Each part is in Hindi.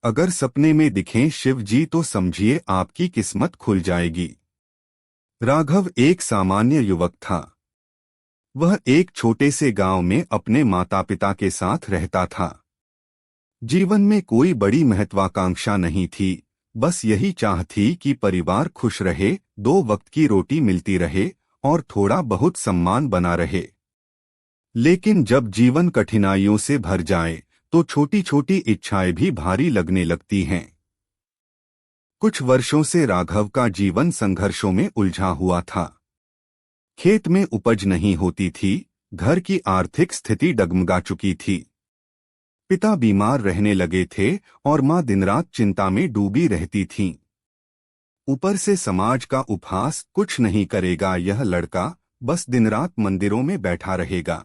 अगर सपने में दिखें शिव जी तो समझिए आपकी किस्मत खुल जाएगी। राघव एक सामान्य युवक था। वह एक छोटे से गांव में अपने माता पिता के साथ रहता था। जीवन में कोई बड़ी महत्वाकांक्षा नहीं थी, बस यही चाह थी कि परिवार खुश रहे, दो वक्त की रोटी मिलती रहे और थोड़ा बहुत सम्मान बना रहे। लेकिन जब जीवन कठिनाइयों से भर जाए तो छोटी छोटी इच्छाएं भी भारी लगने लगती हैं। कुछ वर्षों से राघव का जीवन संघर्षों में उलझा हुआ था। खेत में उपज नहीं होती थी, घर की आर्थिक स्थिति डगमगा चुकी थी, पिता बीमार रहने लगे थे और मां दिन रात चिंता में डूबी रहती थीं। ऊपर से समाज का उपहास, कुछ नहीं करेगा यह लड़का, बस दिन रात मंदिरों में बैठा रहेगा।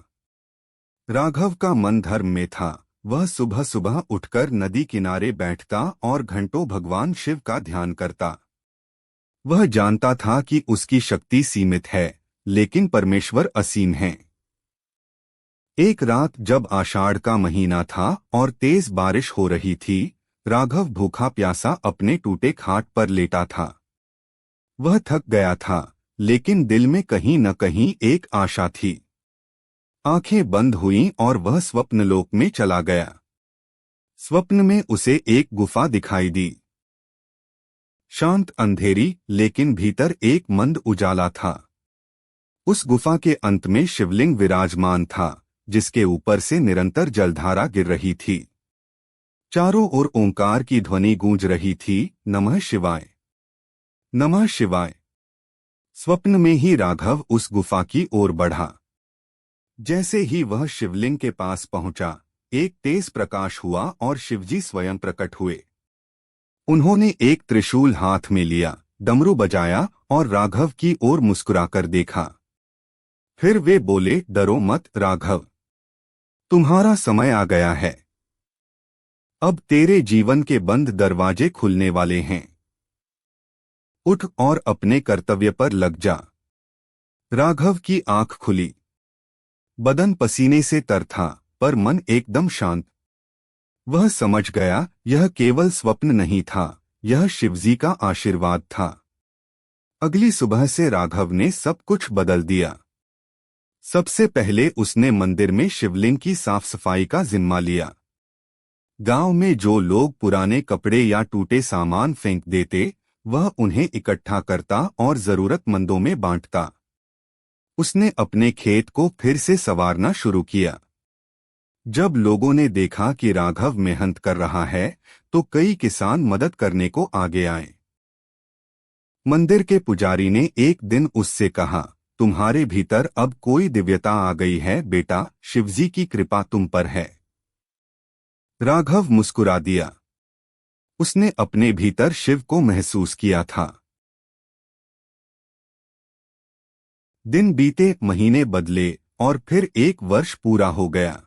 राघव का मन धर्म में था। वह सुबह सुबह उठकर नदी किनारे बैठता और घंटों भगवान शिव का ध्यान करता। वह जानता था कि उसकी शक्ति सीमित है, लेकिन परमेश्वर असीम है। एक रात जब आषाढ़ का महीना था और तेज बारिश हो रही थी, राघव भूखा प्यासा अपने टूटे खाट पर लेटा था। वह थक गया था, लेकिन दिल में कहीं न कहीं एक आशा थी। आंखें बंद हुईं और वह स्वप्नलोक में चला गया। स्वप्न में उसे एक गुफा दिखाई दी। शांत अंधेरी, लेकिन भीतर एक मंद उजाला था। उस गुफा के अंत में शिवलिंग विराजमान था, जिसके ऊपर से निरंतर जलधारा गिर रही थी। चारों ओर ओंकार की ध्वनि गूंज रही थी, नमः शिवाय, नमः शिवाय। स्वप्न में ही राघव उस गुफा की ओर बढ़ा। जैसे ही वह शिवलिंग के पास पहुंचा, एक तेज प्रकाश हुआ और शिवजी स्वयं प्रकट हुए। उन्होंने एक त्रिशूल हाथ में लिया, डमरू बजाया और राघव की ओर मुस्कुराकर देखा। फिर वे बोले, डरो मत राघव, तुम्हारा समय आ गया है। अब तेरे जीवन के बंद दरवाजे खुलने वाले हैं। उठ और अपने कर्तव्य पर लग जा। राघव की आंख खुली। बदन पसीने से तर था, पर मन एकदम शांत। वह समझ गया, यह केवल स्वप्न नहीं था, यह शिवजी का आशीर्वाद था। अगली सुबह से राघव ने सब कुछ बदल दिया। सबसे पहले उसने मंदिर में शिवलिंग की साफ सफाई का जिम्मा लिया। गांव में जो लोग पुराने कपड़े या टूटे सामान फेंक देते, वह उन्हें इकट्ठा करता और जरूरतमंदों में बांटता। उसने अपने खेत को फिर से संवारना शुरू किया। जब लोगों ने देखा कि राघव मेहनत कर रहा है, तो कई किसान मदद करने को आगे आए। मंदिर के पुजारी ने एक दिन उससे कहा, तुम्हारे भीतर अब कोई दिव्यता आ गई है बेटा, शिवजी की कृपा तुम पर है। राघव मुस्कुरा दिया। उसने अपने भीतर शिव को महसूस किया था। दिन बीते, महीने बदले और फिर एक वर्ष पूरा हो गया।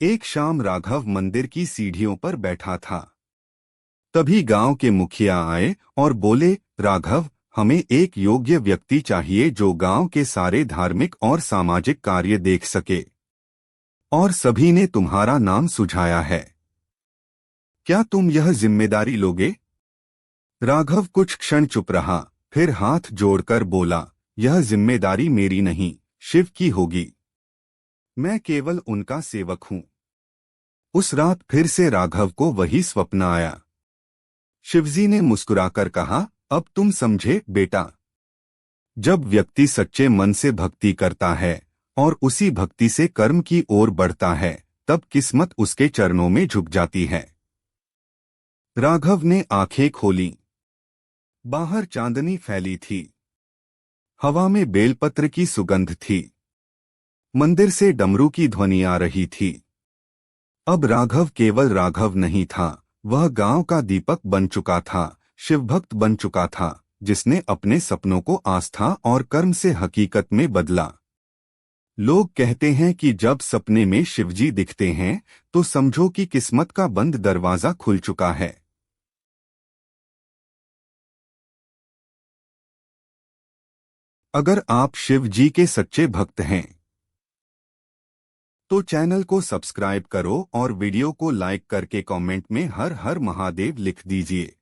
एक शाम राघव मंदिर की सीढ़ियों पर बैठा था। तभी गांव के मुखिया आए और बोले, राघव, हमें एक योग्य व्यक्ति चाहिए जो गांव के सारे धार्मिक और सामाजिक कार्य देख सके, और सभी ने तुम्हारा नाम सुझाया है। क्या तुम यह जिम्मेदारी लोगे? राघव कुछ क्षण चुप रहा, फिर हाथ जोड़कर बोला, यह जिम्मेदारी मेरी नहीं, शिव की होगी। मैं केवल उनका सेवक हूं। उस रात फिर से राघव को वही स्वप्न आया। शिवजी ने मुस्कुराकर कहा, अब तुम समझे बेटा। जब व्यक्ति सच्चे मन से भक्ति करता है और उसी भक्ति से कर्म की ओर बढ़ता है, तब किस्मत उसके चरणों में झुक जाती है। राघव ने आंखें खोलीं। बाहर चांदनी फैली थी। हवा में बेलपत्र की सुगंध थी। मंदिर से डमरू की ध्वनि आ रही थी। अब राघव केवल राघव नहीं था, वह गांव का दीपक बन चुका था, शिवभक्त बन चुका था, जिसने अपने सपनों को आस्था और कर्म से हकीकत में बदला। लोग कहते हैं कि जब सपने में शिवजी दिखते हैं, तो समझो कि किस्मत का बंद दरवाजा खुल चुका है। अगर आप शिव जी के सच्चे भक्त हैं, तो चैनल को सब्सक्राइब करो और वीडियो को लाइक करके कमेंट में हर हर महादेव लिख दीजिए।